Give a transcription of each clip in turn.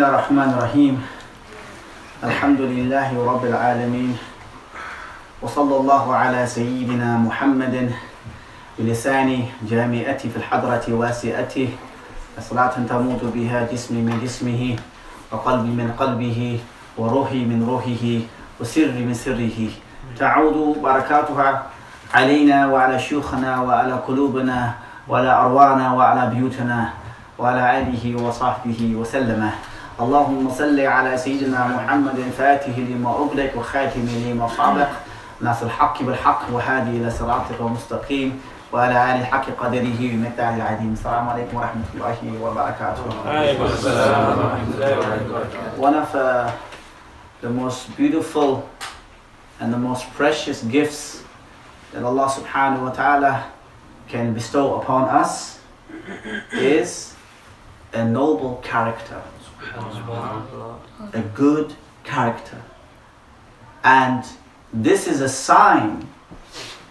الله الرحمن الرحيم الحمد لله رب العالمين وصلى الله على سيدنا محمد بلسان جامعته في الحضرة واسعته صلاة تموت بها جسمي من جسمه وقلبي من قلبه وروحي من روحه وسري من سره تعود بركاتها علينا وعلى شيوخنا وعلى قلوبنا وعلى أرواحنا وعلى بيوتنا وعلى آله وصحبه وسلم. اللهم صل على سيدنا محمد فاتح لما أغلق وخاتم لما سبق ناصر الحق بالحق وهادي إلى صراطك المستقيم وعلى آله حق قدره ومقداره العظيم. السلام عليكم ورحمة الله وبركاته. One of the most beautiful and the most precious gifts that Allah subhanahu wa ta'ala can bestow upon us is a noble character, a good character. And this is a sign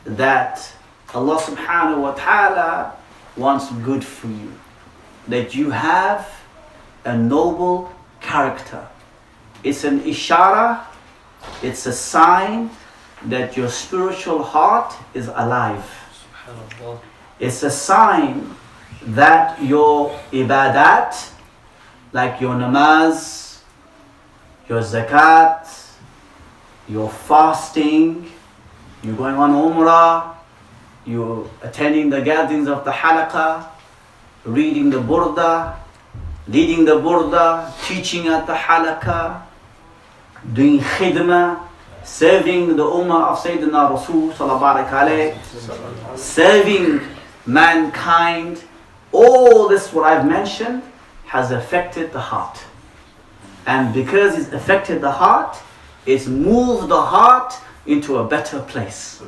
that Allah subhanahu wa ta'ala wants good for you, that you have a noble character. It's an ishara, it's a sign that your spiritual heart is alive. It's a sign that your ibadat, like your namaz, your zakat, your fasting, you're going on umrah, you're attending the gatherings of the halaqah, reading the burda, leading the burda, teaching at the halaqah, doing khidmah, serving the ummah of Sayyidina Rasul sallallahu alayhi, serving mankind. All this what I've mentioned has affected the heart. And because it's affected the heart, it's moved the heart into a better place.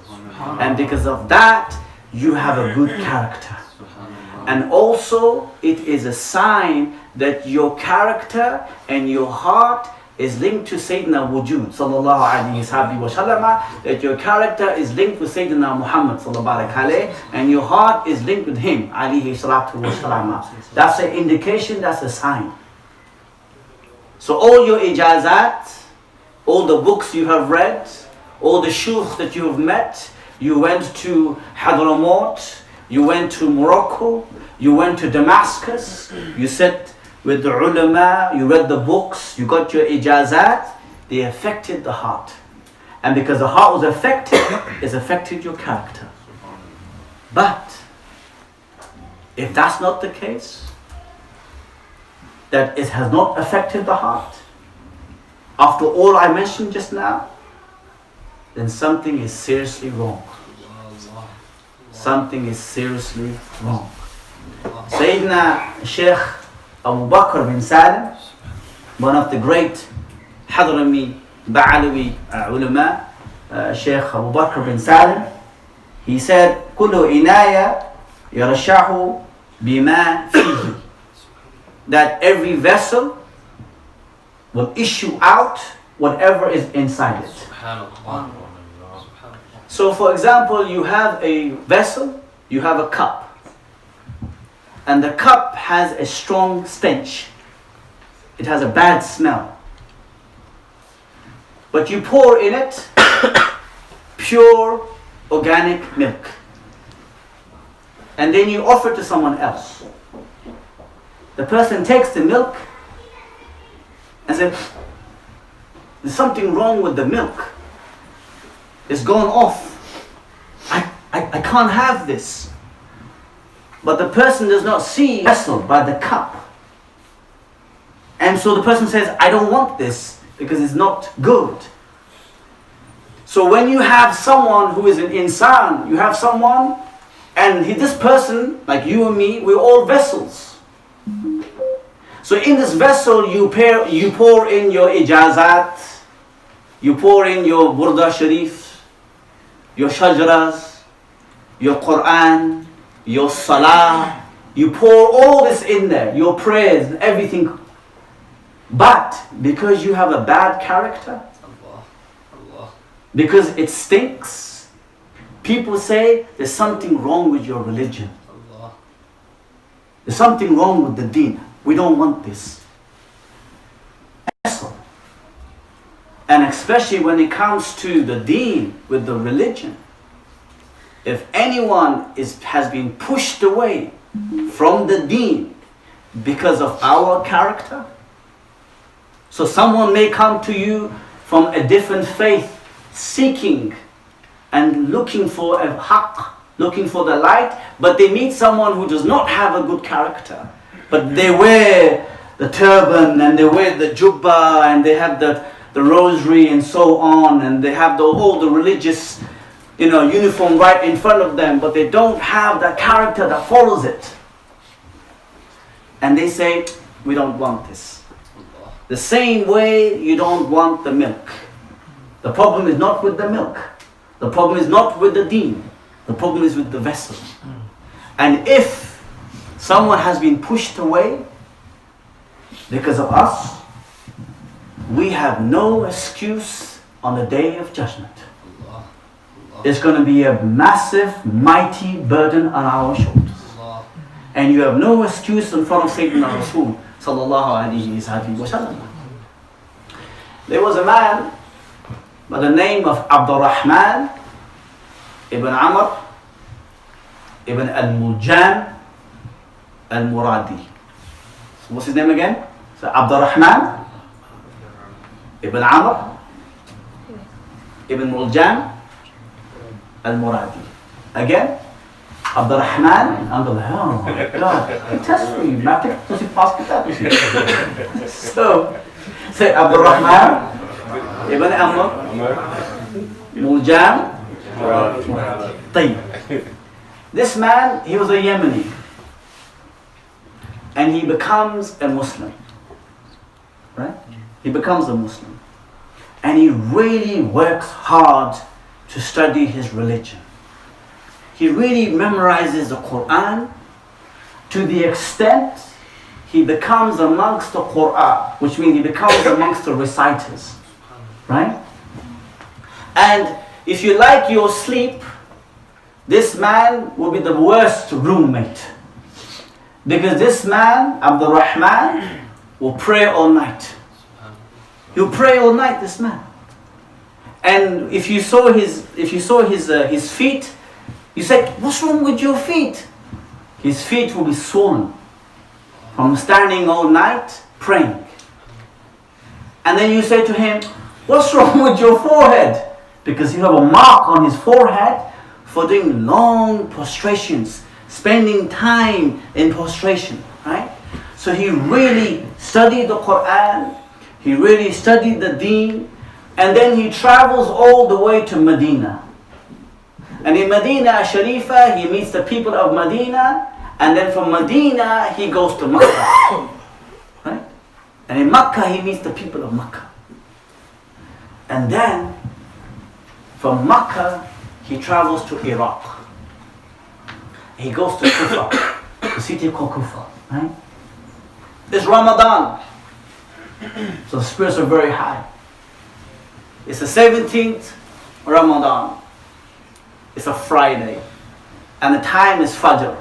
And because of that, you have a good character. And also, it is a sign that your character and your heart is linked to Sayyidina Wujud sallallahu alayhi wasallam, that your character is linked with Sayyidina Muhammad sallallahu alayhi, and your heart is linked with him alayhi salatu wasallam. That's an indication, that's a sign. So all your ijazat, all the books you have read, all the shuyukh that you have met, you went to Hadramaut, you went to Morocco, you went to Damascus, you sat with the ulama, you read the books, you got your ijazat, they affected the heart. And because the heart was affected, it's affected your character. But if that's not the case, that it has not affected the heart, after all I mentioned just now, then something is seriously wrong. Something is seriously wrong. Sayyidina Sheikh 𝗿𝗲𝗴𝘂 𝗵, one of the great Hadrami Ba'alawi ulama, Sheikh 𝗿𝗲𝗴𝘂, he said, كل إناية يرشح بما فيه, that every vessel will issue out whatever is inside it. So for example, you have a vessel, you have a cup, and the cup has a strong stench. It has a bad smell. But you pour in it pure organic milk, and then you offer to someone else. The person takes the milk and says, there's something wrong with the milk. It's gone off. I can't have this. But the person does not see the vessel by the cup. And so the person says, I don't want this because it's not good. So when you have someone who is an insan, you have someone, and this person, like you and me, we're all vessels. So in this vessel, you pour in your ijazat, you pour in your burda sharif, your shajras, your Quran, your salah, you pour all this in there, your prayers and everything. But because you have a bad character, because it stinks, people say there's something wrong with your religion. There's something wrong with the deen. We don't want this. And especially when it comes to the deen, with the religion, if anyone has been pushed away from the deen because of our character, so someone may come to you from a different faith, seeking and looking for a haqq, looking for the light, but they meet someone who does not have a good character, but they wear the turban and they wear the jubba and they have the rosary and so on, and they have all the religious uniform right in front of them, but they don't have that character that follows it. And they say, we don't want this. The same way you don't want the milk. The problem is not with the milk. The problem is not with the deen. The problem is with the vessel. And if someone has been pushed away because of us, we have no excuse on the day of judgment. It's going to be a massive, mighty burden on our shoulders. And you have no excuse in front of Sayyidina Rasul 𝗟𝗲𝗴𝘂𝗀𝗽𝗍. There was a man by the name of 𝗿𝗲𝗴𝘂 ibn Amr ibn al-Muljam al-Muradi. So what's his name again? So 𝗿𝗲𝗴 ibn Amr ibn Muljam al-Muradi. Again, 𝗿𝗲𝗴, oh my God, he tests for you, matric, does he pass kitab? So, say 𝗿𝗲𝗴 ibn Amr Muljam. This man, he was a Yemeni, and he becomes a Muslim, right? He becomes a Muslim, and he really works hard to study his religion. He really memorizes the Quran to the extent he becomes amongst the Quran, which means he becomes amongst the reciters, right? And if you like your sleep, this man will be the worst roommate, because this man, 𝗿𝗲𝗴, will pray all night. He'll pray all night, this man. And if you saw his feet, you said, what's wrong with your feet? His feet will be swollen from standing all night praying. And then you say to him, what's wrong with your forehead? Because you have a mark on his forehead for doing long prostrations, spending time in prostration, right? So he really studied the Quran, he really studied the deen, and then he travels all the way to Medina. And in Medina Sharifah, he meets the people of Medina, and then from Medina, he goes to Makkah, right? And in Makkah, he meets the people of Makkah. And then, from Makkah, he travels to Iraq. He goes to Kufa, the city called Kufa, right? It's Ramadan, so the spirits are very high. It's the 17th Ramadan. It's a Friday, and the time is Fajr.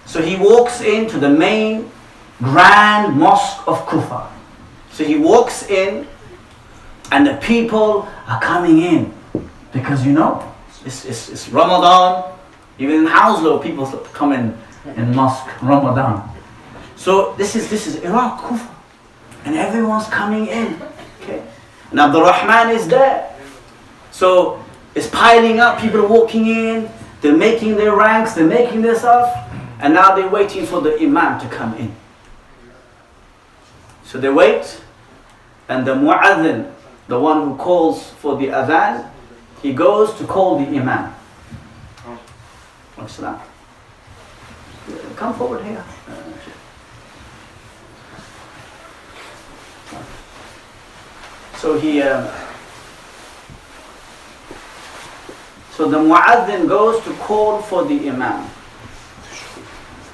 So he walks into the main grand mosque of Kufa. So he walks in, and the people are coming in, because it's Ramadan. Even in Hounslow, people come in mosque Ramadan. So this is Iraq, Kufa, and everyone's coming in. Okay, and 𝗿𝗲𝗴 is there. So it's piling up. People are walking in. They're making their ranks. They're making their stuff, and now they're waiting for the Imam to come in. So they wait, and the mu'adhin, the one who calls for the adhan, he goes to call the Imam. Come forward here. So so the mu'adhin goes to call for the Imam.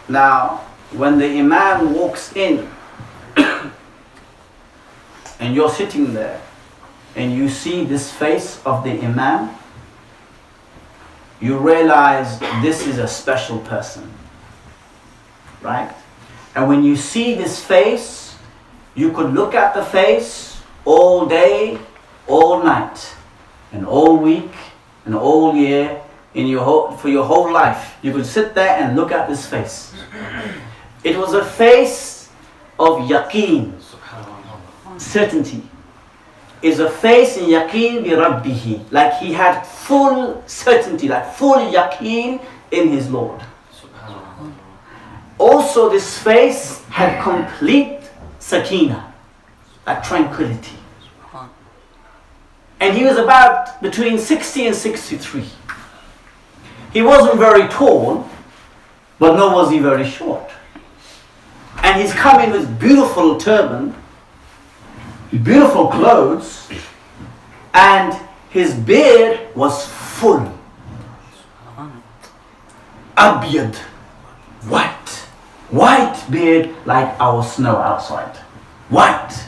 Now, when the Imam walks in, and you're sitting there, and you see this face of the Imam, you realize this is a special person, right? And when you see this face, you could look at the face all day all night and all week and all year for your whole life. You could sit there and look at this face. It was a face of yaqeen, certainty. Is a face in yaqeen bi rabbihi, like he had full certainty, like full yaqeen in his Lord. Also this face had complete sakina, like tranquility. And he was about between 60 and 63. He wasn't very tall, but nor was he very short. And he's coming with beautiful turban, beautiful clothes, and his beard was full. Abyad, white beard like our snow outside. White.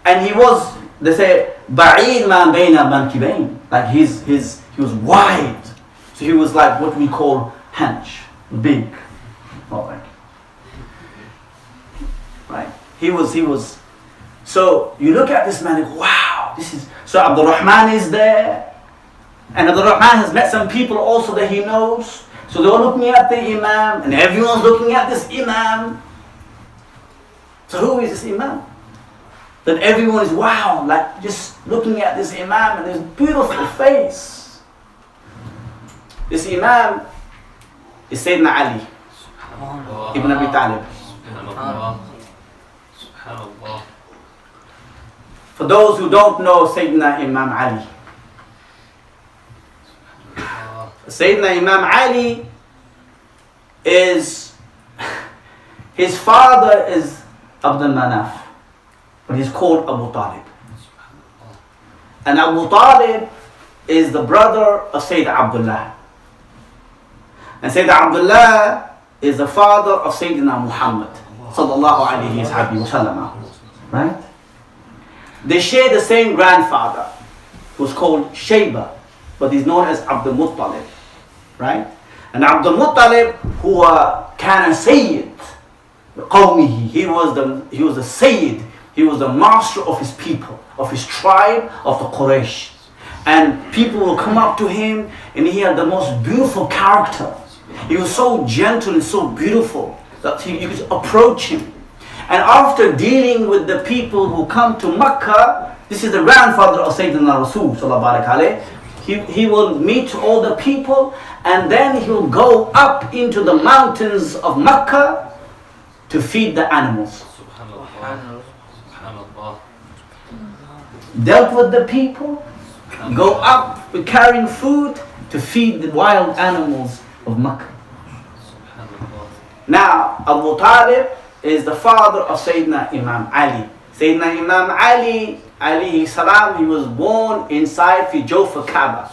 And he was, they say, ba'id ma bayna mankibayn, like he was wide. So he was like what we call hench, big. Right. He was. So you look at this man, like, wow, this is. So Abdul Rahman is there, and Abdul Rahman has met some people also that he knows. So they're looking at the Imam, and everyone's looking at this Imam. So who is this Imam? That everyone is wow, like just looking at this Imam and his beautiful face. This Imam is Sayyidina Ali ibn Abi Talib. For those who don't know Sayyidina Imam Ali, Sayyidina Imam Ali is, his father is Abdul Manaf, but he's called Abu Talib. And Abu Talib is the brother of Sayyidina Abdullah. And Sayyidina Abdullah is the father of Sayyidina Muhammad sallallahu alayhi wasallam. Right? They share the same grandfather, who's called Shayba, but he's known as Abdul Muttalib. Right? And Abdul Muttalib, who kana Sayyid qawmihi, he was the Sayyid, he was the master of his people, of his tribe, of the Quraysh. And people will come up to him, and he had the most beautiful character. He was so gentle and so beautiful that you could approach him. And after dealing with the people who come to Makkah, this is the grandfather of Sayyidina Rasul sallallahu alaihi wasallam. He will meet all the people, and then he will go up into the mountains of Makkah to feed the animals. Dealt with the people, go up with carrying food to feed the wild animals of Makkah. Now, Abu Talib is the father of Sayyidina Imam Ali. Sayyidina Imam Ali, alayhi salam, he was born inside fi Jawf Kaaba.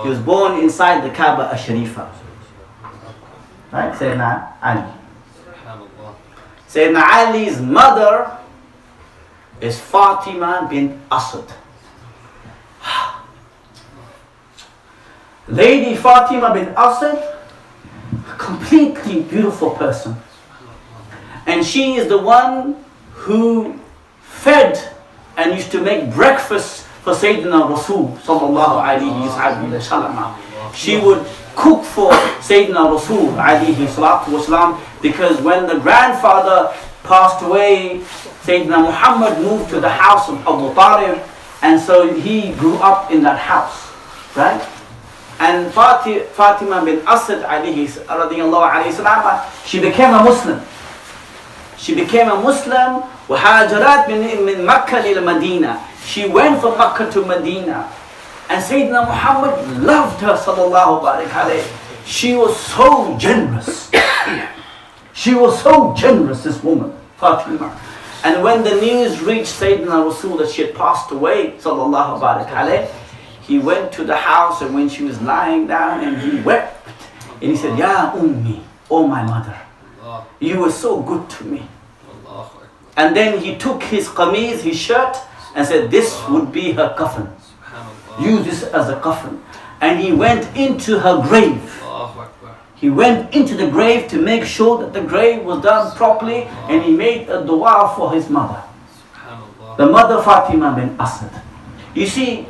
He was born inside the Kaaba Sharifa. Right? Sayyidina Ali. Sayyidina Ali's mother is Fatima bint Asad. Lady Fatima bint Asad, a completely beautiful person. And she is the one who fed and used to make breakfast for Sayyidina Rasul sallallahu alayhi wasallam. She would cook for Sayyidina Rasul alayhi salatu wasalam, because when the grandfather passed away, Sayyidina Muhammad moved to the house of Abu Talib, and so he grew up in that house, right? And Fatima bin Asad radiyallahu alayhi, she became a Muslim. She became a Muslim. وَهَاجَرَتْ مِن مَكَّةِ إِلَى Medina. She went from Makkah to Medina. And Sayyidina Muhammad loved her sallallahu alayhi wa. She was so generous. She was so generous, this woman, Fatima. And when the news reached Sayyidina Rasul that she had passed away sallallahu alayhi wa, he went to the house, and when she was lying down, and he wept. And he said, Ya Ummi, oh my mother, you were so good to me. And then he took his qameez, his shirt, and said, this would be her coffin. Use this as a coffin. And he went into her grave. He went into the grave to make sure that the grave was done properly, and he made a dua for his mother. the mother Fatima bin Asad. You see,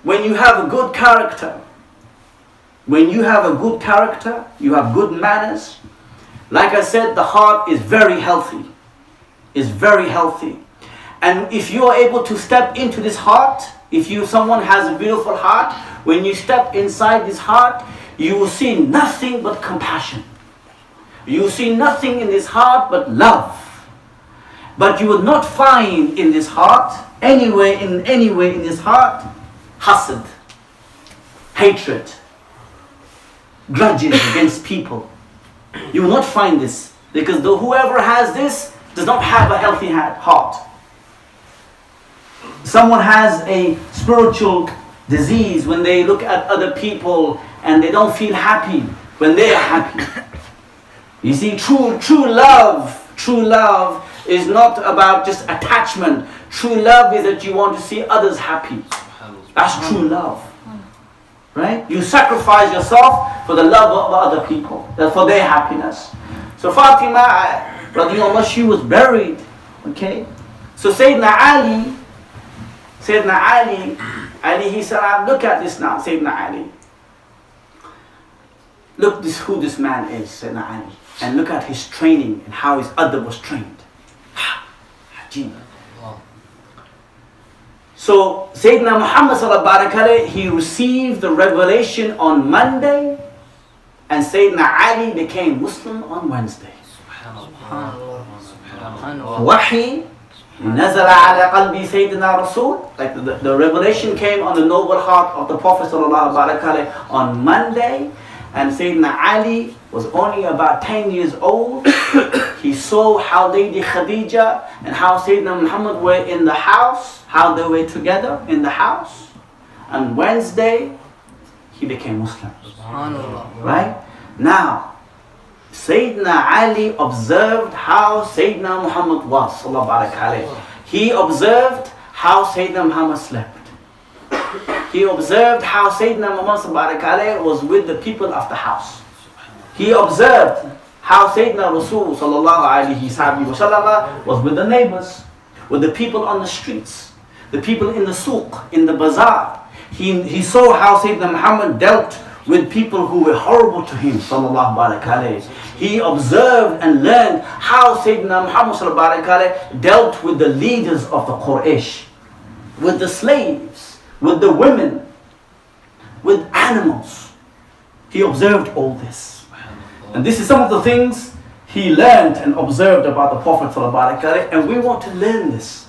when you have a good character, you have good manners. Like I said, the heart is very healthy. And if you are able to step into this heart, someone has a beautiful heart, when you step inside this heart, you will see nothing but compassion. You will see nothing in this heart but love. But you will not find in this heart, anywhere in this heart, hasad, hatred, grudges against people. You will not find this, because whoever has this does not have a healthy heart. Someone has a spiritual disease when they look at other people and they don't feel happy when they are happy. You see, true love is not about just attachment. True love is that you want to see others happy. That's true love. Right? You sacrifice yourself for the love of other people, for their happiness. So Fatima, radiallahu, she was buried. Okay? So Sayyidina Ali, alayhi salam, look at this now, Sayyidina Ali. Look who this man is, Sayyidina Ali. And look at his training and how his adab was trained. Ajib. So Sayyidina Muhammad sallallahu alaihi wasallam, he received the revelation on Monday, and Sayyidina Ali became Muslim on Wednesday. Wahi nazala ala qalbi Sayyidina Rasul, like the revelation came on the noble heart of the Prophet sallallahu alaihi wasallam on Monday, and Sayyidina Ali was only about 10 years old. He saw how Lady Khadija and how Sayyidina Muhammad were in the house, how they were together in the house. And Wednesday, he became Muslim. Right? Now, Sayyidina Ali observed how Sayyidina Muhammad was. He observed how Sayyidina Muhammad slept. He observed how Sayyidina Muhammad was with the people of the house. He observed how Sayyidina Rasul was with the neighbors, with the people on the streets, the people in the suq, in the bazaar. He saw how Sayyidina Muhammad dealt with people who were horrible to him. He observed and learned how Sayyidina Muhammad dealt with the leaders of the Quraysh, with the slaves, with the women, with animals. He observed all this. And this is some of the things he learned and observed about the Prophet ﷺ, and we want to learn this.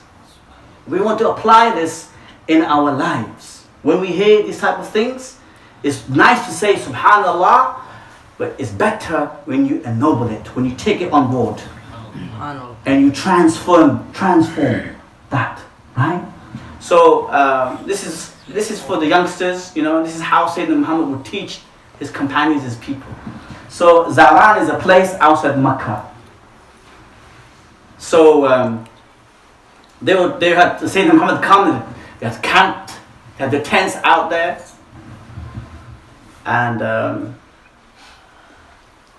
We want to apply this in our lives. When we hear these type of things, it's nice to say Subhanallah, but it's better when you ennoble it, when you take it on board and you transform that, right? So this is for the youngsters, this is how Sayyidina Muhammad would teach his companions, his people. So Zaran is a place outside Mecca. So they had Sayyidina Muhammad come, they had camped, they had the tents out there. And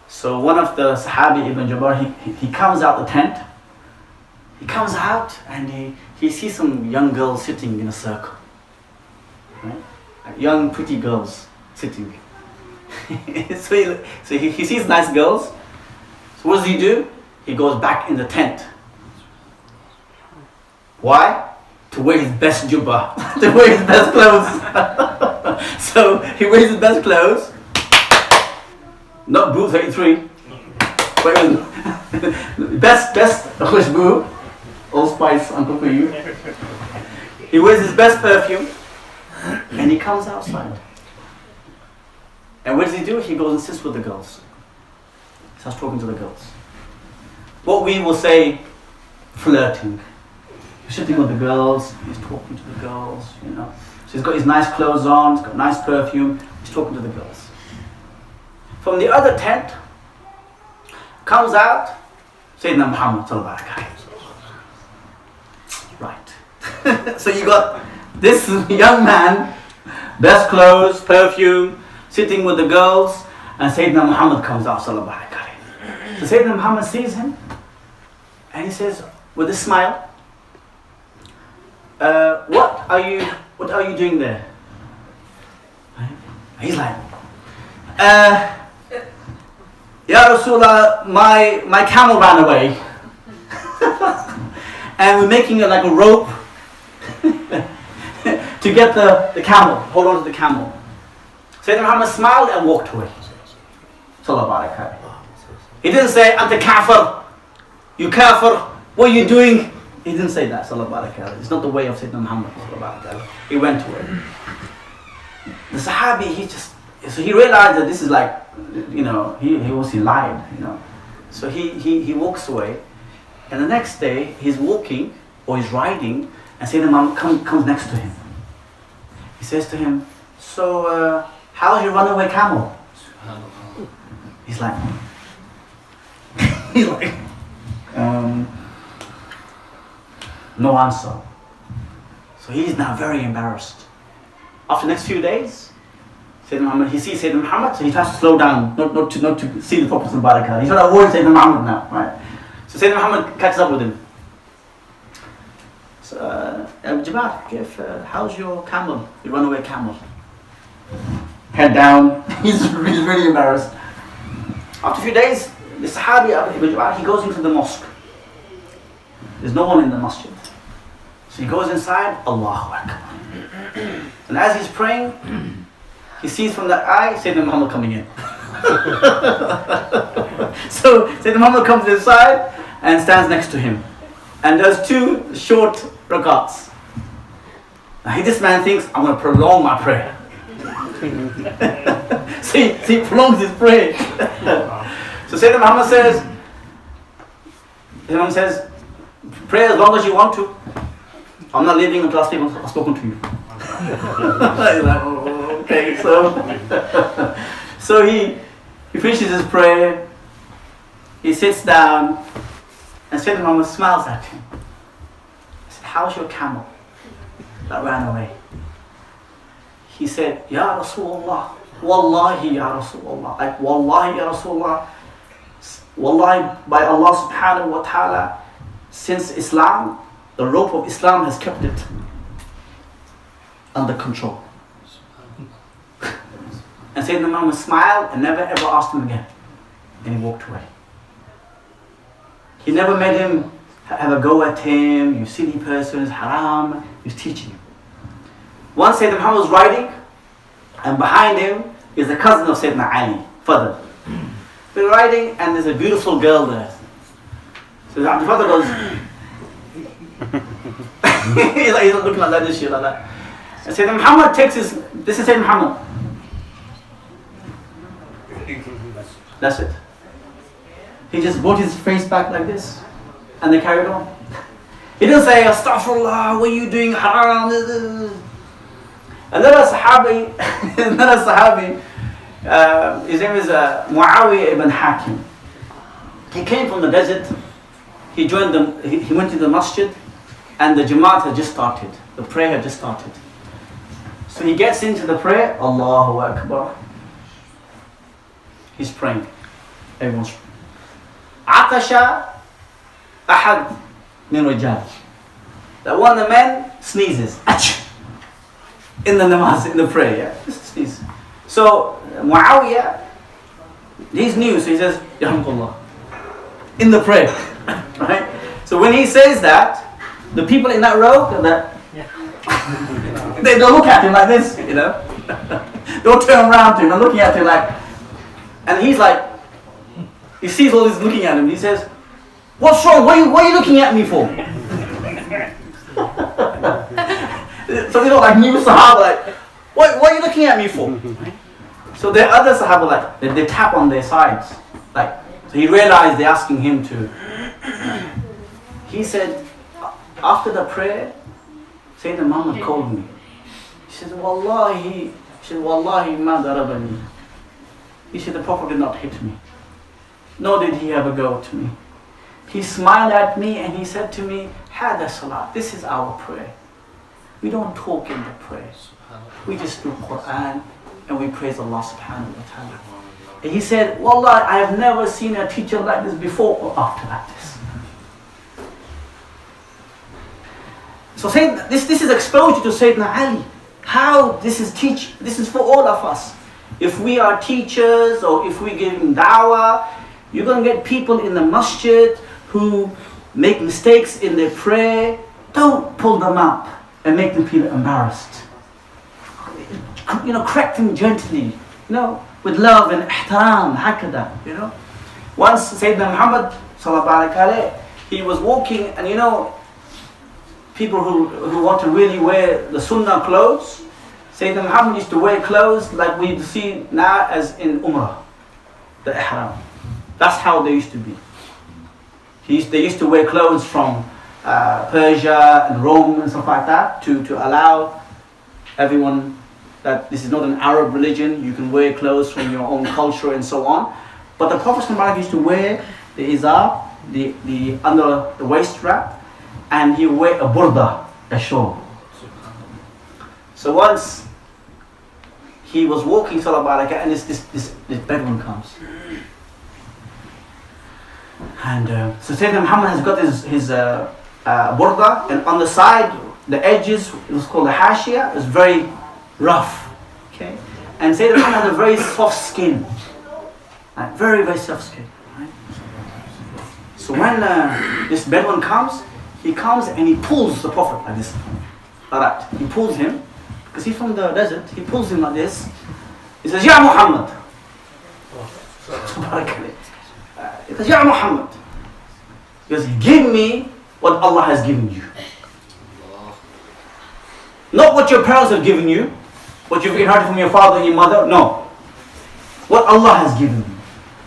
so one of the Sahabi, Ibn Jabbar, he comes out the tent. He comes out and he sees some young girls sitting in a circle. Right? Young pretty girls sitting. so he sees nice girls. So what does he do? He goes back in the tent. Why? To wear his best jubbah, to wear his best clothes. So he wears his best clothes. Not Boo 33, but best khushbu, Old Spice, Uncle for you. He wears his best perfume, and he comes outside. And what does he do? He goes and sits with the girls. He starts talking to the girls. What we will say, flirting. He's sitting with the girls, he's talking to the girls, So he's got his nice clothes on, he's got nice perfume, he's talking to the girls. From the other tent, comes out Sayyidina Muhammad sallallahu alaihi wasallam. Right. So you got this young man, best clothes, perfume, sitting with the girls, and Sayyidina Muhammad comes out sallallahu alaihi wasallam. So Sayyidina Muhammad sees him, and he says, with a smile, what are you doing there? He's like, Ya Rasulullah, my camel ran away. And we're making it like a rope to get the camel, hold on to the camel. Sayyidina Muhammad smiled and walked away. Sallallahu Alaihi Wasallam. He didn't say, Anta kafir, you kafir, what are you doing? He didn't say that, Sallallahu Alaihi Wasallam. It's not the way of Sayyidina Muhammad, Sallallahu Alaihi Wasallam. He went away. The Sahabi, so he realized that this is like, he lied, So he walks away, and the next day he's walking or he's riding, and Sayyidina Muhammad comes next to him. He says to him, so how's your runaway camel? He's like, no answer. So he's now very embarrassed. After the next few days, Sayyidina Muhammad, he sees Sayyidina Muhammad, so he tries to slow down, not to see the Prophet and Barakah. He's trying to avoid Sayyidina Muhammad now, right? So Sayyidina Muhammad catches up with him. So, Jabbar, how's your camel, your runaway camel? Head down, he's really embarrassed. After a few days, the Sahabi, he goes into the mosque. There's no one in the masjid. So he goes inside, Allahu Akbar. And as he's praying, he sees from the eye Sayyidina Muhammad coming in. So Sayyidina Muhammad comes inside and stands next to him. And does 2 short rakats. Now this man thinks, I'm going to prolong my prayer. So he prolongs his prayer. So Sayyidina Muhammad says, pray as long as you want to. I'm not leaving until I've spoken to you. He's like, oh, okay, so he finishes his prayer, he sits down, and Sayyidina Muhammad smiles at him. He said, how's your camel that ran away? He said, Ya Rasulullah, Wallahi Ya Rasulullah, like Wallahi Ya Rasulullah, Wallahi by Allah subhanahu wa ta'ala, since Islam, the rope of Islam has kept it under control. And Sayyidina Muhammad smiled and never ever asked him again. And he walked away. He never made him have a go at him, you silly person, it's haram. He was teaching him. Once Sayyidina Muhammad was riding, and behind him is the cousin of Sayyidina Ali, Fadl. They're riding, and there's a beautiful girl there. So the Fadl goes, he's not looking like that, this shit, like that. And Sayyidina Muhammad takes this is Sayyidina Muhammad. That's it. He just brought his face back like this, and they carried on. He didn't say, Astaghfirullah, what are you doing, haram? Another Sahabi, his name is Muawiyah ibn Hakim. He came from the desert, he joined them, he went to the masjid, and the Jamaat had just started, the prayer had just started. So he gets into the prayer, Allahu Akbar. He's praying, everyone's praying. 𝗟𝗲𝗁 أحد من الرجال. That one of the men sneezes. In the namaz, in the prayer, yeah? Just sneeze. So Muawiyah, he's new, so he says, Yarhamullah. In the prayer. Right? So when he says that, the people in that row, they don't look at him like this, Don't turn around to him and looking at him like, and he's like, he sees all this looking at him. He says, what's wrong? What are you looking at me for? So they look like new Sahaba, like, what are you looking at me for? So the other Sahaba, like, they tap on their sides. Like, so he realized they're asking him to. He said, after the prayer, Sayyidina Muhammad called me. He said, Wallahi ma darabani. He said, the Prophet did not hit me. Nor did he ever go to me. He smiled at me and he said to me, Hada salat, this is our prayer. We don't talk in the prayers. We just do Quran and we praise Allah subhanahu wa ta'ala. And he said, Wallah, I have never seen a teacher like this before or after like this. So this is exposure to Sayyidina Ali. How this is for all of us. If we are teachers or if we give da'wah, you're going to get people in the masjid who make mistakes in their prayer. Don't pull them up and make them feel embarrassed. Correct them gently, with love and ihtaram, hakada, Once Sayyidina Muhammad, sallallahu alayhi, he was walking, and people who want to really wear the sunnah clothes, Sayyidina Muhammad used to wear clothes like we see now as in Umrah, the ihram. That's how they used to be. They used to wear clothes from Persia and Rome and stuff like that to allow everyone that this is not an Arab religion. You can wear clothes from your own culture and so on. But the Prophet used to wear the izar, the under the waist strap, and he would wear a burda, a shawl. So once he was walking, and this Bedouin comes. And so Sayyidina Muhammad has got his burda, and on the side, the edges, it was called the 𝗵𝗴𝗂, is very rough. Okay? And Sayyidina Muhammad has a very soft skin. Right? Very, very soft skin. Right? So when this Bedouin comes, he comes and he pulls the Prophet like this. Alright, he pulls him, because he's from the desert, he pulls him like this. He says, Ya Muhammad. He says, Ya Muhammad. He goes, give me what Allah has given you. Not what your parents have given you, what you've inherited from your father and your mother, no. What Allah has given you.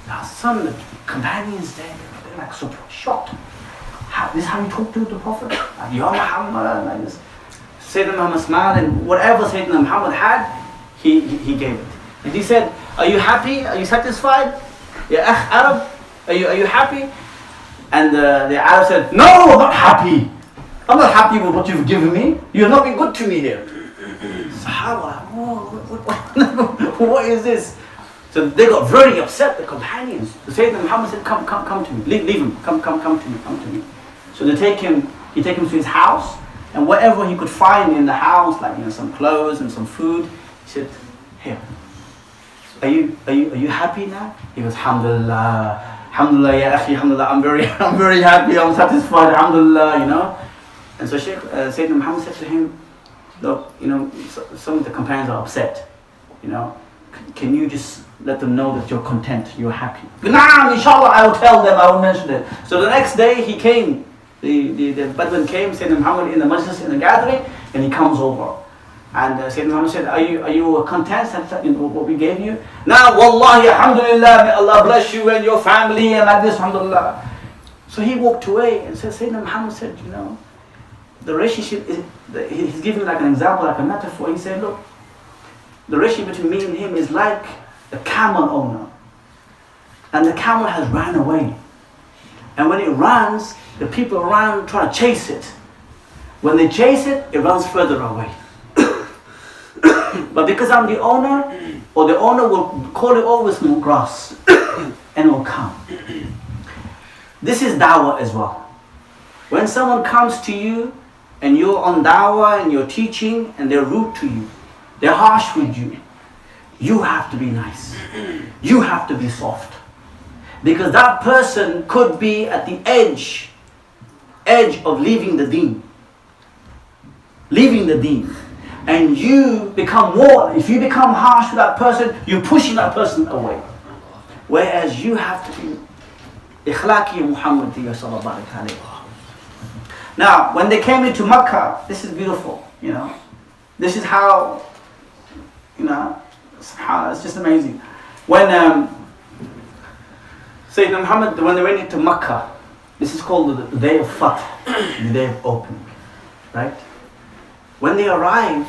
Now some of the companions there, they're like so shocked. This is how you talk to the Prophet? Ya Muhammad, like this. Sayyidina Muhammad smiled, and whatever Sayyidina Muhammad had, he gave it. And he said, are you happy? Are you satisfied? Ya akh Arab, are you happy? And the Arab said, no, I'm not happy. I'm not happy with what you've given me. You have not been good to me here. Sahaba, what is this? So they got very upset, the companions. So Sayyidina Muhammad said, come to me. Leave him. Come to me. So he take him to his house, and whatever he could find in the house, like some clothes and some food, he said, here. Are you happy now? He goes, Alhamdulillah. Alhamdulillah, ya akhi, Alhamdulillah, I'm very happy, I'm satisfied, Alhamdulillah, And so Sayyidina Muhammad said to him, look, some of the companions are upset, can you just let them know that you're content, you're happy? Naam, inshallah, I will tell them, I will mention it. So the next day he came, the Bedouin came, Sayyidina Muhammad in the majlis, in the gathering, and he comes over. And Sayyidina Muhammad said, are you content with what we gave you? Now, wallahi, alhamdulillah, may Allah bless you and your family, and like this, alhamdulillah. So he walked away, and Sayyidina Muhammad said, the relationship he's giving like an example, like a metaphor. He said, look, the relationship between me and him is like the camel owner. And the camel has ran away. And when it runs, the people around try to chase it. When they chase it, it runs further away. But because I'm the owner, or the owner will call it over some grass, and it will come. This is da'wah as well. When someone comes to you, and you're on da'wah and you're teaching, and they're rude to you, they're harsh with you, you have to be nice. You have to be soft. Because that person could be at the edge of leaving the deen. Leaving the deen. And you become more, if you become harsh to that person, you're pushing that person away. Whereas you have to be 𝗟𝗲𝗁𝗀 Muhammadiyya sallallahu alayhi wa. Now, when they came into Makkah, this is beautiful, This is how, subhanAllah, it's just amazing. When Sayyidina Muhammad, when they went into Makkah, this is called the day of Fath, the day of opening, right? When they arrived,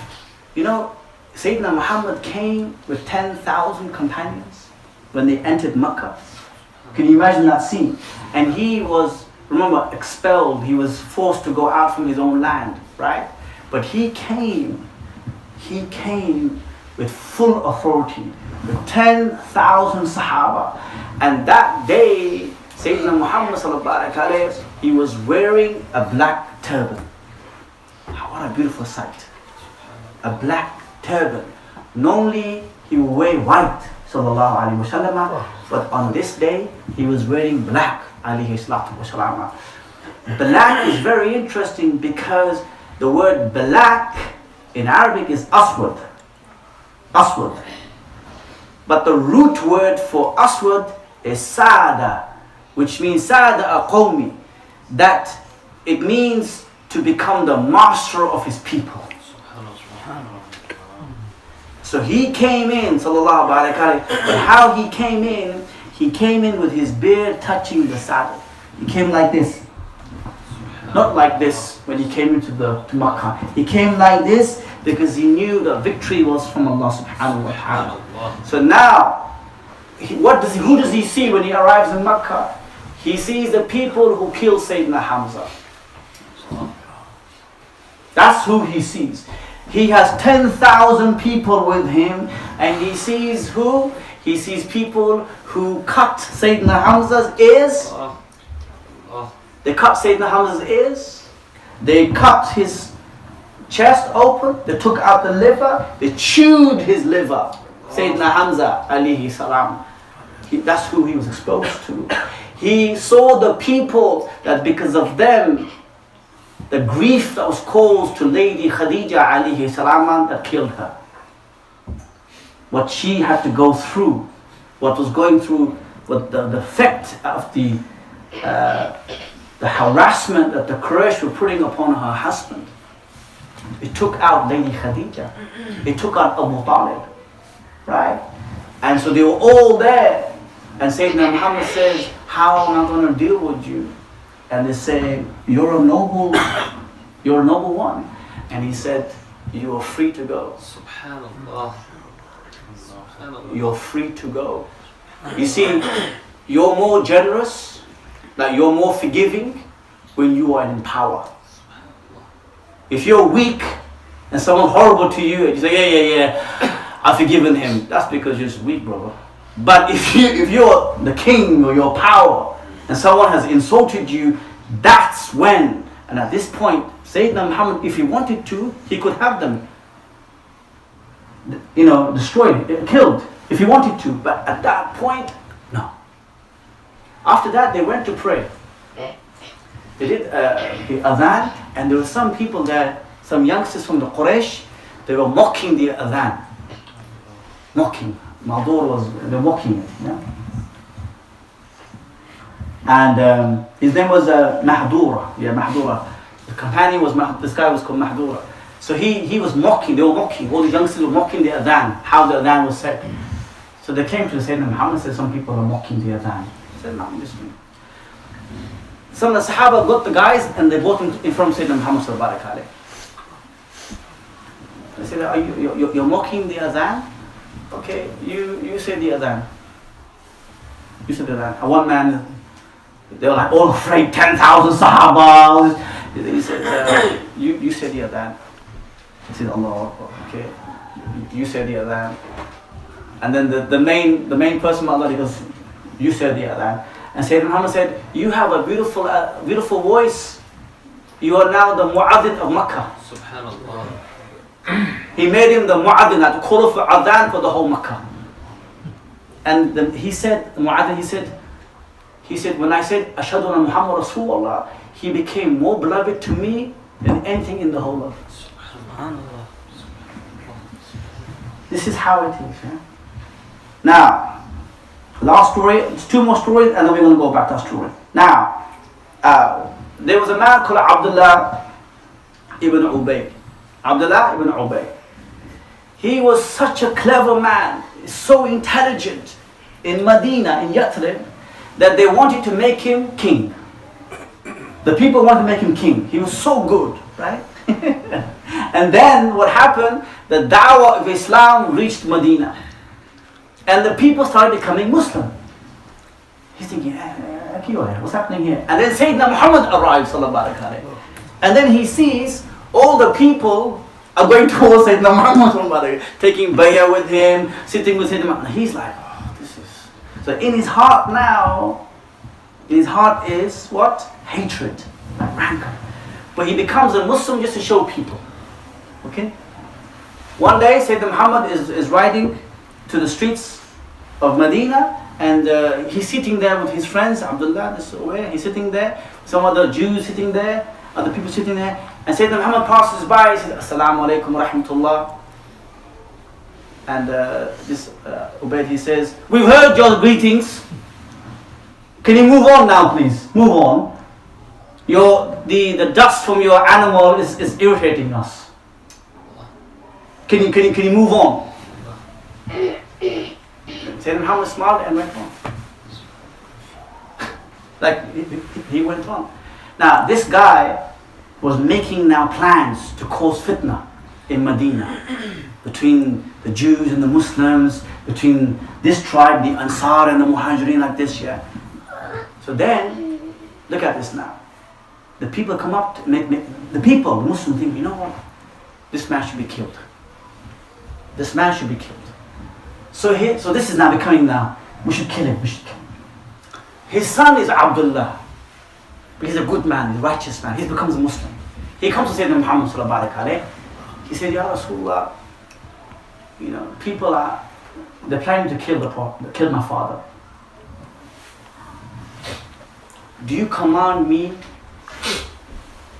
Sayyidina Muhammad came with 10,000 companions when they entered Makkah. Can you imagine that scene? And he was, remember, expelled. He was forced to go out from his own land, right? But he came with full authority, with 10,000 Sahaba. And that day, Sayyidina Muhammad sallallahu alaihi wasallam, he was wearing a black turban. What a beautiful sight. A black turban. Normally he would wear white, sallallahu alayhi wasallam, but on this day he was wearing black, alayhi salatu wasalam. Black is very interesting because the word black in Arabic is aswad. Aswad. But the root word for aswad is sada, which means sada aqawmi, that it means to become the master of his people. So he came in, sallallahu alaihi wasallam, but how he came in with his beard touching the saddle. He came like this. Not like this when he came to Makkah. He came like this because he knew that victory was from Allah subhanahu wa ta'ala. So now, who does he see when he arrives in Makkah? He sees the people who killed Sayyidina Hamza. That's who he sees. He has 10,000 people with him, and he sees who? He sees people who cut Sayyidina Hamza's ears. They cut Sayyidina Hamza's ears. They cut his chest open. They took out the liver. They chewed his liver. Sayyidina Hamza alayhi salam. That's who he was exposed to. He saw the people that because of them, the grief that was caused to Lady Khadija alayhi salam that killed her. What she had to go through, what was going through, what the effect of the harassment that the Quraysh were putting upon her husband. It took out Lady Khadija. It took out Abu Talib. Right? And so they were all there. And Sayyidina Muhammad says, how am I going to deal with you? And they say, you're a noble one. And he said, you are free to go. Subhanallah. You're free to go. You see, you're more generous, like you're more forgiving when you are in power. If you're weak and someone horrible to you and you say, yeah, I've forgiven him, that's because you're just weak, brother. But if you're the king or your power and someone has insulted you, that's when, and at this point, Sayyidina Muhammad, if he wanted to, he could have them, destroyed, killed, if he wanted to. But at that point, no. After that, they went to pray. They did the adhan, and there were some people there, some youngsters from the Quraysh, they were mocking the adhan. Mocking. They're mocking it. Yeah? And his name was Mahdura. Yeah, Mahdura. The companion was, this guy was called Mahdura. So he was mocking, they were mocking, all the youngsters were mocking the adhan, how the adhan was said. So they came to Sayyidina Muhammad and said, some people are mocking the adhan. He said, no, listen. Some of the Sahaba got the guys and they brought them in front of Sayyidina Muhammad sallallahu alaihi wasallam. They said, are you're mocking the adhan? Okay, you say the adhan. You said the adhan. And one man, they were like all afraid, 10,000 Sahaba. He said, you said the adhan. He said, Allah, okay. You said the adhan. And then the main person, Allah, he goes, you said the adhan. And Sayyidina Muhammad said, you have a beautiful voice. You are now the mu'adhin of Makkah. Subhanallah. He made him the mu'adhin, the call of adhan for the whole Makkah. And he said, the mu'adhin, he said, when I said, Ashhadu anna Muhammad Rasulullah, he became more beloved to me than anything in the whole earth. Subhanallah. This is how it is. Yeah? Now, last story, it's two more stories, and then we're going to go back to our story. Now, there was a man called Abdullah ibn Ubay. Abdullah ibn Ubay. He was such a clever man, so intelligent in Medina, in Yathrib, that they wanted to make him king. The people wanted to make him king. He was so good, right? And then what happened? The da'wah of Islam reached Medina. And the people started becoming Muslim. He's thinking, what's happening here? And then Sayyidina Muhammad arrives, sallallahu alaihi wasallam. And then he sees all the people are going towards Sayyidina Muhammad, taking bayah with him, sitting with Sayyidina Muhammad. He's like, oh, this is... So in his heart now, is what? Hatred, rancor. But he becomes a Muslim just to show people. Okay? One day Sayyidina Muhammad is riding to the streets of Medina, and he's sitting there with his friends, Abdullah, this way, he's sitting there, some other Jews sitting there, other people sitting there, and Sayyidina Muhammad passes by, he says, Assalamu alaikum wa rahmatullah. And this Ubayd, he says, we've heard your greetings. Can you move on now, please? Move on. The dust from your animal is irritating us. Can you move on? Sayyidina Muhammad smiled and went on. Like he went on. Now this guy was making now plans to cause fitna in Medina between the Jews and the Muslims, between this tribe, the Ansar and the Muhajirin, like this, yeah. So then, look at this now. The people come up, the Muslims think, you know what? This man should be killed. This man should be killed. So this is now becoming now, we should kill him, we should kill him. His son is Abdullah. But he's a good man, he's a righteous man. He becomes a Muslim. He comes to Sayyidina Muhammad sallallahu alaihi wasallam. He said, Ya Rasulullah, you know, people they're planning to kill my father. Do you command me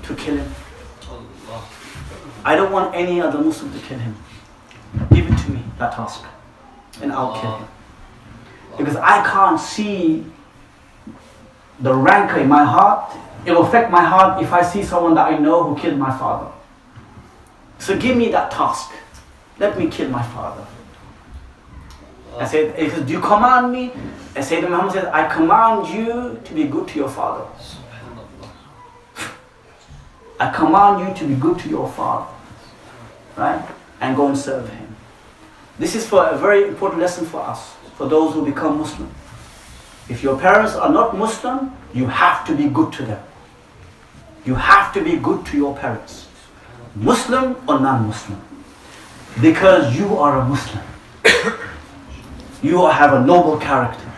to kill him? I don't want any other Muslim to kill him. Give it to me, that task, and I'll kill him. Because I can't see the rancor in my heart. It will affect my heart if I see someone that I know who killed my father. So give me that task. Let me kill my father. I said, do you command me? And Sayyidina Muhammad said, I command you to be good to your father. I command you to be good to your father. Right? And go and serve him. This is for a very important lesson for us, for those who become Muslim. If your parents are not Muslim, you have to be good to them. You have to be good to your parents. Muslim or non-Muslim. Because you are a Muslim. You have a noble character.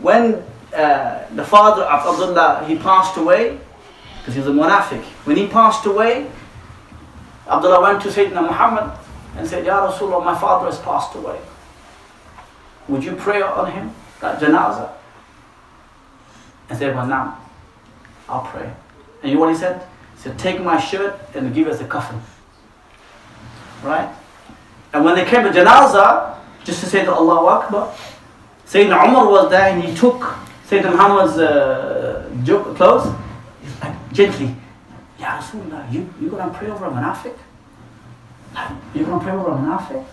When the father of Abdullah, he passed away, because he was a munafiq. When he passed away, Abdullah went to Sayyidina Muhammad and said, Ya Rasulullah, my father has passed away. Would you pray on him, that janazah? And said, well, now, I'll pray. And you know what he said? He said, take my shirt and give us a coffin. Right? And when they came to janazah, just to say the Allahu Akbar, Sayyidina Umar was there and he took Sayyidina Muhammad's clothes, like, gently, Ya Rasulullah, you going to pray over a munafiq? You're going to pray over a munafiq?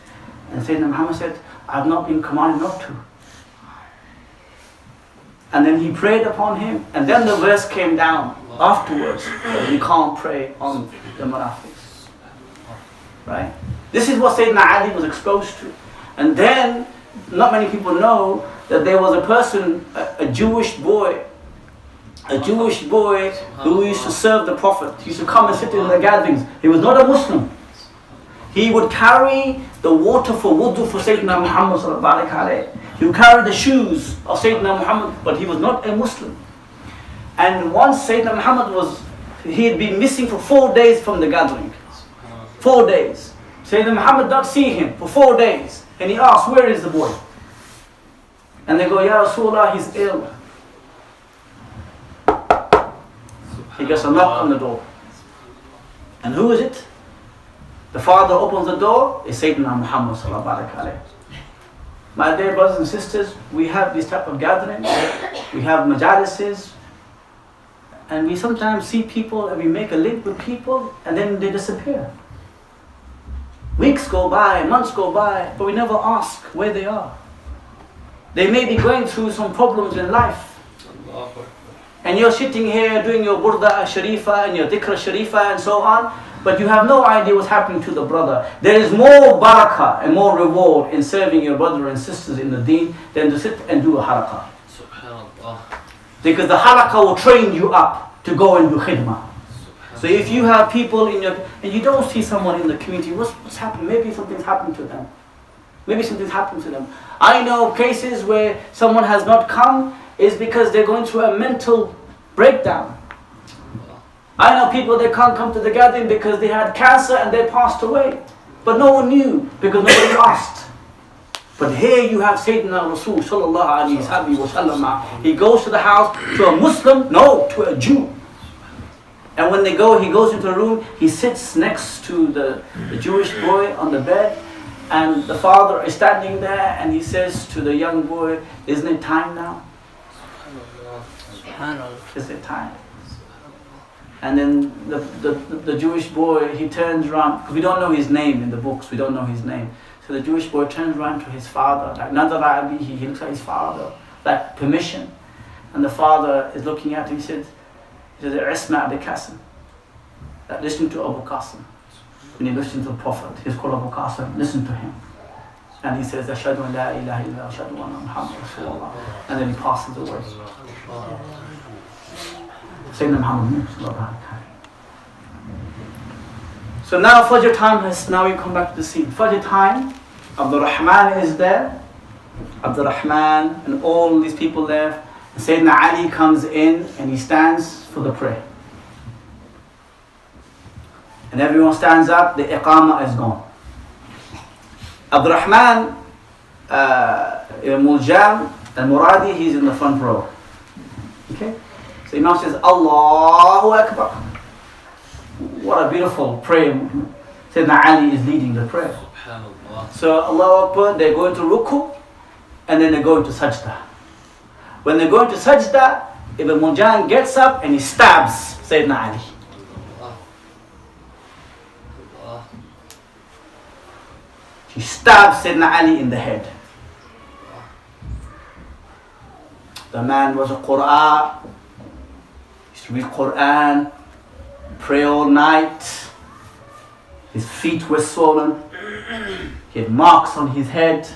And Sayyidina Muhammad said, I've not been commanded not to. And then he prayed upon him, and then the verse came down afterwards that we can't pray on the munafiqs. Right? This is what Sayyidina Ali was exposed to. And then, not many people know that there was a person, a Jewish boy who used to serve the Prophet. He used to come and sit in the gatherings. He was not a Muslim. He would carry the water for wudu for Sayyidina Muhammad sallallahu alaihi wasallam. He would carry the shoes of Sayyidina Muhammad, but he was not a Muslim. And once Sayyidina Muhammad he had been missing for 4 days from the gathering. 4 days. Sayyidina Muhammad did not see him for 4 days. And he asked, where is the boy? And they go, Ya Rasulullah, he's ill. He gets a knock on the door. And who is it? The father opens the door, is Sayyidina Muhammad sallallahu alaihi wasallam. My dear brothers and sisters, we have these type of gatherings, we have majalises, and we sometimes see people and we make a link with people and then they disappear. Weeks go by, months go by, but we never ask where they are. They may be going through some problems in life. And you're sitting here doing your burda sharifa and your dhikr sharifa and so on, but you have no idea what's happening to the brother. There is more barakah and more reward in serving your brother and sisters in the deen than to sit and do a halaqah. Because the halaqah will train you up to go and do khidmah. So if you have people in your, and you don't see someone in the community, what's happened? Maybe something's happened to them. Maybe something's happened to them. I know cases where someone has not come is because they're going through a mental breakdown. I know people, they can't come to the gathering because they had cancer and they passed away. But no one knew because nobody asked. But here you have Sayyidina Rasul sallallahu alayhi wa sallam. He goes to the house to a Muslim, no, to a Jew. And when they go, he goes into a room, he sits next to the Jewish boy on the bed, and the father is standing there, and he says to the young boy, isn't it time now? Is it time? And then the Jewish boy, he turns around, because we don't know his name in the books, we don't know his name. So the Jewish boy turns around to his father, like Nadara Abihi, he looks at his father, like permission. And the father is looking at him, he says, 𝗟𝗲𝗴𝘂𝗃 𝗂𝗃, that listen to Abu Qasim. When he listens to the Prophet, he's called Abu Qasim, listen to him. And he says, أشهد أن لا إله إلا أشهد أن محمد رسول الله. And then he passes away. Sayyidina Muhammad. So now Fajr time has, now we come back to the scene. Fajr time, Abdul Rahman is there. Abdul Rahman and all these people there. And Sayyidina Ali comes in and he stands for the prayer. And everyone stands up, the iqamah is gone. Abdul Rahman, Muljam and Muradi, he's in the front row. Okay? So Imam says, Allahu Akbar. What a beautiful prayer. Sayyidina Ali is leading the prayer. So Allahu Akbar, they go into ruku and then they go into sajda. When they go into sajda, Ibn Muljam gets up and he stabs Sayyidina Ali. He stabs Sayyidina Ali in the head. The man was a Qur'an. He used to read Qur'an, pray all night. His feet were swollen. He had marks on his head.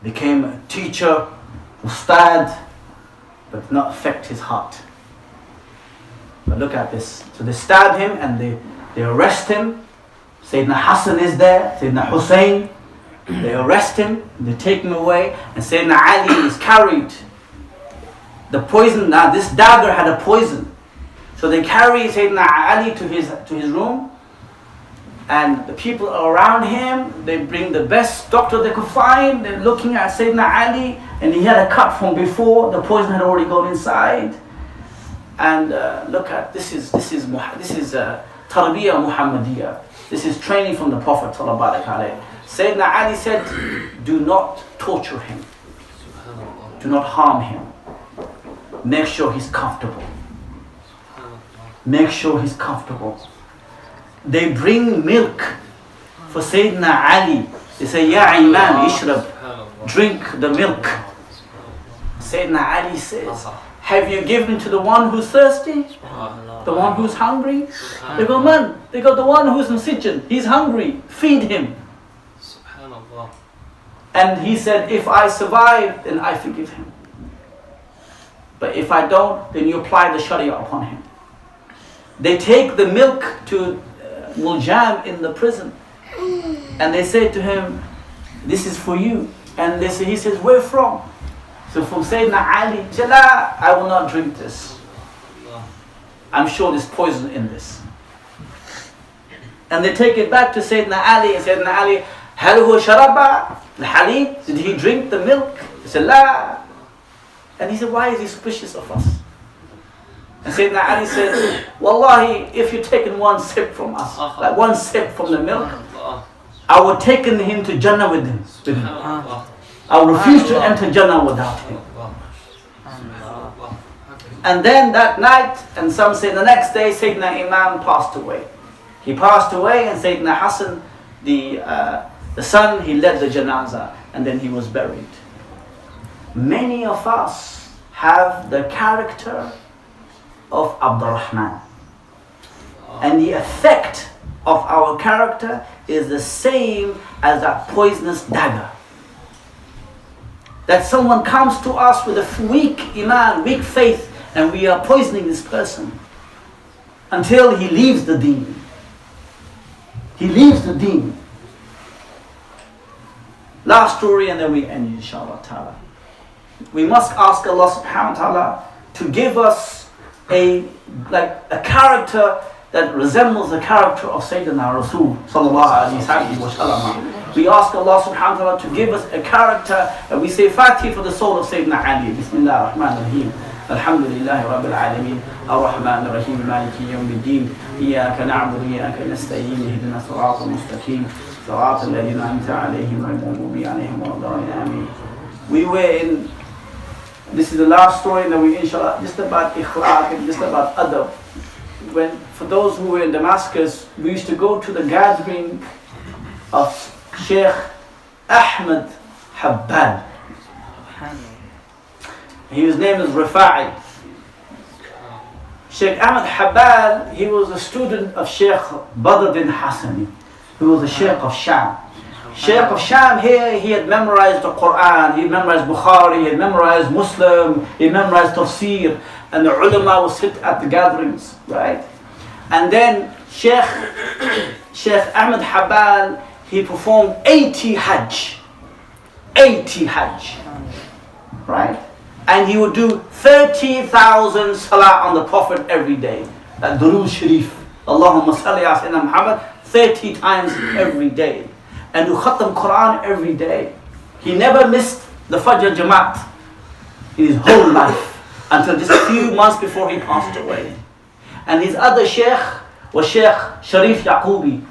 Became a teacher, ustad, but did not affect his heart. But look at this. So they stab him and they arrest him. Sayyidina Hassan is there, Sayyidina Hussein. They arrest him, they take him away, and Sayyidina Ali is carried. The poison, now this dagger had a poison. So they carry Sayyidina Ali to his room, and the people around him, they bring the best doctor they could find. They're looking at Sayyidina Ali, and he had a cut from before, the poison had already gone inside. And look at, this is Tarbiyah Muhammadiyah. This is training from the Prophet ﷺ. Sayyidina Ali said, do not torture him. Do not harm him. Make sure he's comfortable. Make sure he's comfortable. They bring milk for Sayyidina Ali. They say, Ya Imam, ishrab, drink the milk. Sayyidina Ali says, have you given to the one who's thirsty? The one who's hungry? They go, man, they go, the one who's in Sijin, he's hungry, feed him. And he said, if I survive, then I forgive him. But if I don't, then you apply the Sharia upon him. They take the milk to Muljam in the prison. And they say to him, this is for you. And he says, where from? So from Sayyidina Ali, Jala, I will not drink this. I'm sure there's poison in this. And they take it back to Sayyidina Ali, and Sayyidina Ali, هل هو شرب الحليب? Did he drink the milk? He said, La. And he said, why is he suspicious of us? And Sayyidina Ali said, Wallahi, if you've taken one sip from us, like one sip from the milk, I would take him to Jannah with him. I would refuse to enter Jannah without him. And then that night, and some say the next day, Sayyidina Imam passed away. He passed away, and Sayyidina Hassan, the son, he led the janazah, and then he was buried. Many of us have the character of Abdul Rahman. And the effect of our character is the same as that poisonous dagger. That someone comes to us with a weak iman, weak faith, and we are poisoning this person until he leaves the deen. He leaves the deen. Last story and then we end, inshallah ta'ala. We must ask Allah subhanahu wa ta'ala to give us like a character that resembles the character of Sayyidina Rasul sallallahu alayhi wa sallam. We ask Allah subhanahu wa ta'ala to give us a character, and we say Fatih for the soul of Sayyidina Ali. Bismillah ar-Rahman ar-Rahim. Alhamdulillahi Rabbil Alameen. Ar-Rahman ar-Rahim. Maliki yawmiddin. Iyaka na'budu wa iyaka nasta'in. Ihdina siratal mustaqim. Siratal ladhina an'amta alayhim ghayril maghdubi alayhim waladdallin. Ameen. We were in, this is the last story that we inshallah, just about ikhlaq and just about adab. For those who were in Damascus, we used to go to the gathering of Sheikh Ahmed Habbal. His name is Rifa'i. Sheikh Ahmed Habbal, he was a student of Sheikh Badruddin Hassani, who was the Sheikh of Sham. Sheikh of Sham here, he had memorized the Quran, he memorized Bukhari, he had memorized Muslim, he memorized Tafsir, and the ulama would sit at the gatherings, right? And then Sheikh Ahmed Habbal, he performed 80 Hajj, right? And he would do 30,000 salah on the Prophet every day. That Durood Sharif, Allahumma salli ala Sayyidina Muhammad, 30 times every day. And do khatam Quran every day. He never missed the Fajr Jamaat in his whole life until just a few months before he passed away. And his other sheikh was Sheikh Sharif Yaqubi.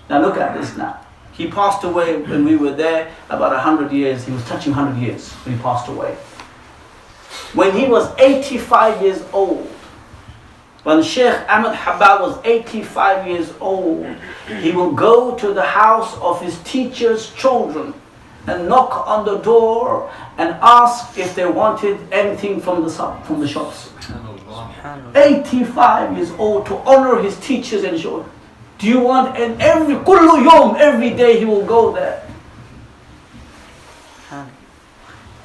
Now look at this now. He passed away when we were there about 100 years. He was touching 100 years when he passed away. When he was 85 years old, when Sheikh Ahmed Habbal was 85 years old, he will go to the house of his teacher's children and knock on the door and ask if they wanted anything from the shops. 85 years old, to honor his teachers and children. Do you want, and kullu yawm, every day he will go there.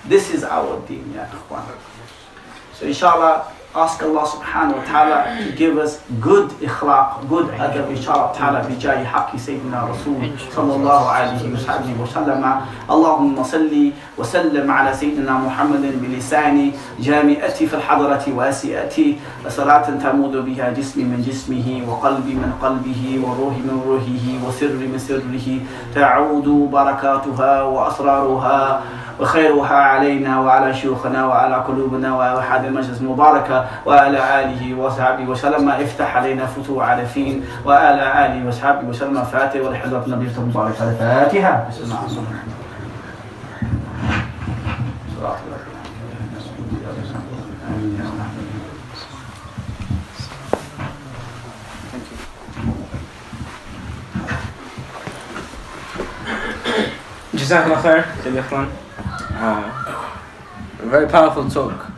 This is our deen, ya ikhwan. So inshallah, ask Allah subhanahu wa ta'ala to give us good ikhlaq, good adab, inshallah ta'ala, bijahi haqqi sayyidina Rasul sallallahu alayhi wa sallam. Allahumma salli wa sallim ala sayyidina Muhammadin bilisani jami'ati fil hadarati wa asi'ati, salatan tamudu biha jismi min jismihi wa qalbi min qalbihi wa ruhi min ruhihi wa sirri min sirrihi, ta'udu barakatuha wa asraruha وخيرها علينا وعلى شيوخنا وعلى قلوبنا وأحد المجلس المباركة وعلى آله وصحبه وسلم. افتح علينا فتوح عارفين وعلى آله وصحبه وسلم. فاتحة والحضرة النبي المباركة. الفاتحة. بسم الله الرحمن الرحيم. جزاك الله خير يا إخوان. A very powerful talk.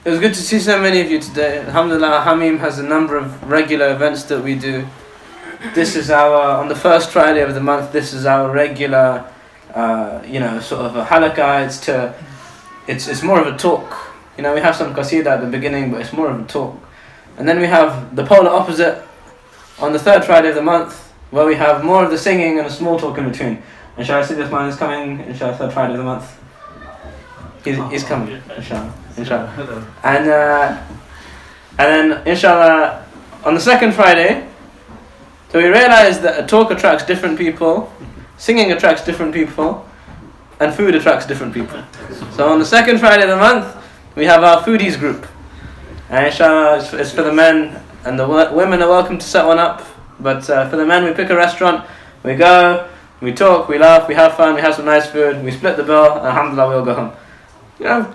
It was good to see so many of you today. Alhamdulillah, Hamim has a number of regular events that we do. This is on the first Friday of the month, this is our regular, sort of a halaqah. It's more of a talk. We have some qasida at the beginning, but it's more of a talk. And then we have the polar opposite on the third Friday of the month, where we have more of the singing and a small talk in between. Inshallah, Sidi Uthman is coming, inshallah, third Friday of the month. He's coming, inshallah. And then, inshallah, on the second Friday, so we realized that a talk attracts different people, singing attracts different people, and food attracts different people. So on the second Friday of the month, we have our foodies group. And inshallah, it's for the men, and the women are welcome to set one up. But for the men, we pick a restaurant, we go, we talk, we laugh, we have fun, we have some nice food, we split the bill, and alhamdulillah, we all go home.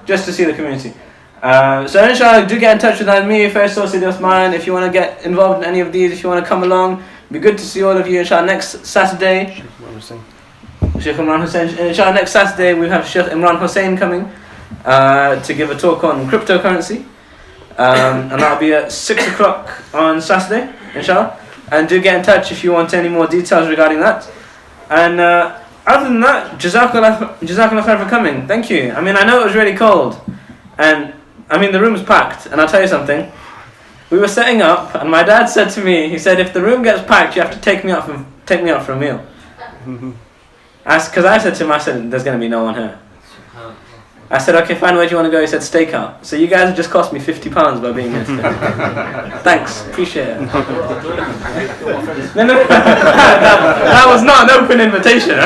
Just to see the community. So inshallah, do get in touch with me, Faisal, Sidi Uthman, if you want to get involved in any of these, if you want to come along. It'd be good to see all of you, inshallah, next Saturday. Sheikh Imran Hussain. Inshallah, next Saturday, we have Sheikh Imran Hussain coming to give a talk on cryptocurrency. And that'll be at 6 o'clock on Saturday, inshallah. And do get in touch if you want any more details regarding that. And other than that, Jazakallah khair for coming. Thank you. I know it was really cold. And the room's packed. And I'll tell you something. We were setting up, and my dad said to me, he said, if the room gets packed, you have to take me out for a meal. Because I said to him, there's going to be no one here. I said, okay, fine, where do you want to go? He said, stakeout. So you guys have just cost me £50 by being here today. Thanks, appreciate it. No. That was not an open invitation.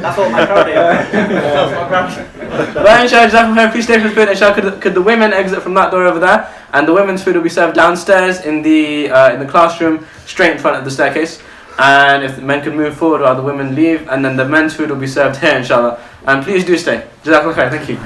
That's what my priority is. Well, inshallah, please stay for the food. Inshallah, could the women exit from that door over there? And the women's food will be served downstairs in the classroom, straight in front of the staircase. And if the men could move forward while the women leave, and then the men's food will be served here, inshallah. And please do stay. Jazakallah khair. Thank you.